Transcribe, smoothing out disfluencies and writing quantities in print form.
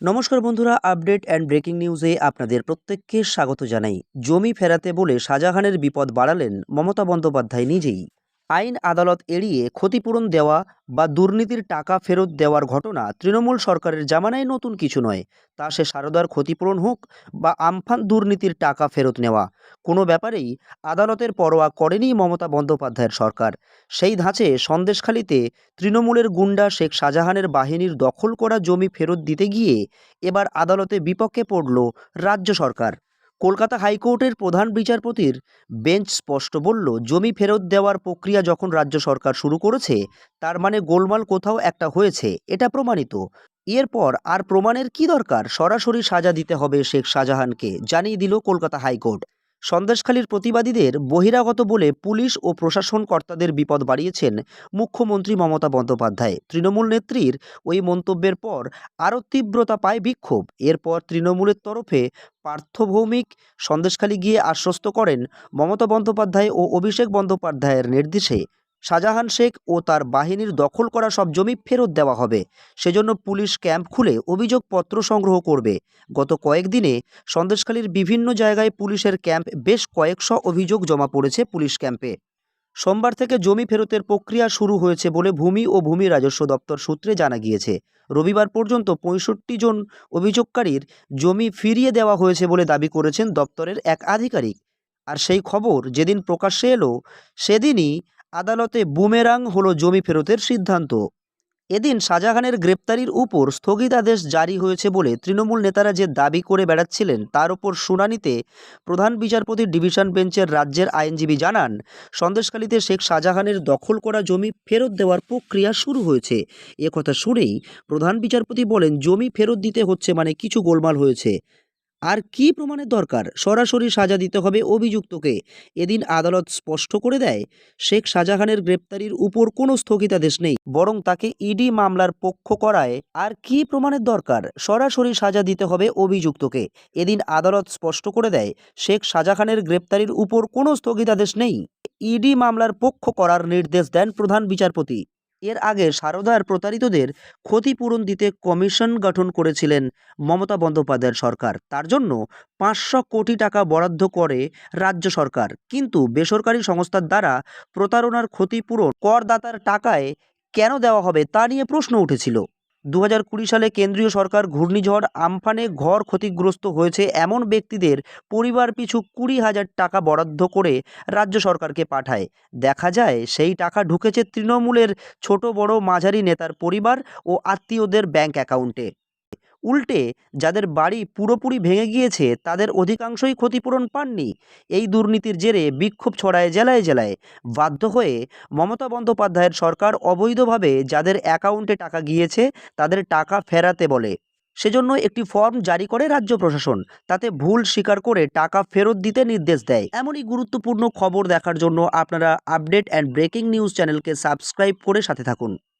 নমস্কার বন্ধুরা, update and breaking নিউজে আপনাদের প্রত্যেককে স্বাগত জানাই। জমি ফেরাতে বলে শাহজাহানের বিপদ বাড়ালেন মমতা বন্দ্যোপাধ্যায় নিজেই। আইন আদালত এড়িয়ে ক্ষতিপূরণ দেওয়া বা দুর্নীতির টাকা ফেরত দেওয়ার ঘটনা তৃণমূল সরকারের জামানায় নতুন কিছু নয়। তা সে সারদার ক্ষতিপূরণ হোক বা আমফান দুর্নীতির টাকা ফেরত নেওয়া, কোনো ব্যাপারেই আদালতের পরোয়া করেনি মমতা বন্দ্যোপাধ্যায়ের সরকার। সেই ধাঁচে সন্দেশখালিতে তৃণমূলের গুন্ডা শেখ শাহজাহানের বাহিনীর দখল করা জমি ফেরত দিতে গিয়ে এবার আদালতে বিপক্ষে পড়ল রাজ্য সরকার। কলকাতা হাইকোর্টের প্রধান বিচারপতির বেঞ্চ স্পষ্ট বলল, জমি ফেরত দেওয়ার প্রক্রিয়া যখন রাজ্য সরকার শুরু করেছে, তার মানে গোলমাল কোথাও একটা হয়েছে, এটা প্রমাণিত। এরপর আর প্রমাণের কি দরকার, সরাসরি সাজা দিতে হবে শেখ শাহজাহানকে, জানিয়ে দিল কলকাতা হাইকোর্ট। সন্দেশখালীর প্রতিবাদীদের বহিরাগত বলে পুলিশ ও প্রশাসন কর্তাদের বিপদ বাড়িয়েছেন মুখ্যমন্ত্রী মমতা বন্দ্যোপাধ্যায়। তৃণমূল নেত্রীর ওই মন্তব্যের পর আরও তীব্রতা পায় বিক্ষোভ। এরপর তৃণমূলের তরফে পার্থ ভৌমিক সন্দেশখালী গিয়ে আশ্বস্ত করেন, মমতা বন্দ্যোপাধ্যায় ও অভিষেক বন্দ্যোপাধ্যায়ের নির্দেশে শাহজাহান শেখ ও তার বাহিনীর দখল করা সব জমি ফেরত দেওয়া হবে। সেজন্য পুলিশ ক্যাম্প খুলে অভিযোগপত্র সংগ্রহ করবে। গত কয়েকদিনে সন্দেশখালীর বিভিন্ন জায়গায় পুলিশের ক্যাম্প, বেশ কয়েকশো অভিযোগ জমা পড়েছে পুলিশ ক্যাম্পে। সোমবার থেকে জমি ফেরতের প্রক্রিয়া শুরু হয়েছে বলে ভূমি ও ভূমি রাজস্ব দপ্তর সূত্রে জানা গিয়েছে। রবিবার পর্যন্ত ৬৫ জন অভিযোগকারীর জমি ফিরিয়ে দেওয়া হয়েছে বলে দাবি করেছেন দপ্তরের এক আধিকারিক। আর সেই খবর যেদিন প্রকাশ্যে এলো, সেদিনই আদালতে বুমেরাং হলো জমি ফেরতের সিদ্ধান্ত। এদিন শাহজাহানের গ্রেপ্তারির উপর স্থগিতাদেশ জারি হয়েছে বলে তৃণমূল নেতারা যে দাবি করে বেড়াচ্ছিলেন, তার উপর শুনানিতে প্রধান বিচারপতির ডিভিশন বেঞ্চের রাজ্যের আইনজীবী জানান, সন্দেশখালীতে শেখ শাহজাহানের দখল করা জমি ফেরত দেওয়ার প্রক্রিয়া শুরু হয়েছে। একথা শুনেই প্রধান বিচারপতি বলেন, জমি ফেরত দিতে হচ্ছে মানে কিছু গোলমাল হয়েছে। আর কি প্রমাণের দরকার, সরাসরি সাজা দিতে হবে অভিযুক্তকে। এদিন আদালত স্পষ্ট করে দেয়, শেখ শাহজাহানের গ্রেপ্তারির উপর কোনো স্থগিতাদেশ নেই, বরং তাকে ইডি মামলার পক্ষ করায়। আর কি প্রমাণের দরকার, সরাসরি সাজা দিতে হবে অভিযুক্তকে। এদিন আদালত স্পষ্ট করে দেয়, শেখ শাহজাহানের গ্রেপ্তারির উপর কোনো স্থগিতাদেশ নেই, ইডি মামলার পক্ষ করার নির্দেশ দেন প্রধান বিচারপতি। এর আগে সারদার প্রতারিতদের ক্ষতিপূরণ দিতে কমিশন গঠন করেছিলেন মমতা বন্দ্যোপাধ্যায়ের সরকার। তার জন্য ৫০০ কোটি টাকা বরাদ্দ করে রাজ্য সরকার। কিন্তু বেসরকারি সংস্থার দ্বারা প্রতারণার ক্ষতিপূরণ করদাতার টাকায় কেন দেওয়া হবে, তা নিয়ে প্রশ্ন উঠেছিল। ২০২০ সালে কেন্দ্রীয় সরকার ঘূর্ণিঝড় আমফানে ঘর ক্ষতিগ্রস্ত হয়েছে এমন ব্যক্তিদের পরিবার পিছু ২০,০০০ টাকা বরাদ্দ করে রাজ্য সরকারকে পাঠায়। দেখা যায় সেই টাকা ঢুকেছে তৃণমূলের ছোট বড় মাঝারি নেতার পরিবার ও আত্মীয়দের ব্যাংক অ্যাকাউন্টে। উল্টে যাদের বাড়ি পুরোপুরি ভেঙে গিয়েছে, তাদের অধিকাংশই ক্ষতিপূরণ পাননি। এই দুর্নীতির জেরে বিক্ষোভ ছড়ায় জেলায় জেলায়। বাধ্য হয়ে মমতা বন্দ্যোপাধ্যায়ের সরকার অবৈধভাবে যাদের অ্যাকাউন্টে টাকা গিয়েছে, তাদের টাকা ফেরাতে বলে। সেজন্য একটি ফর্ম জারি করে রাজ্য প্রশাসন, তাতে ভুল স্বীকার করে টাকা ফেরত দিতে নির্দেশ দেয়। এমনই গুরুত্বপূর্ণ খবর দেখার জন্য আপনারা আপডেট অ্যান্ড ব্রেকিং নিউজ চ্যানেলকে সাবস্ক্রাইব করে সাথে থাকুন।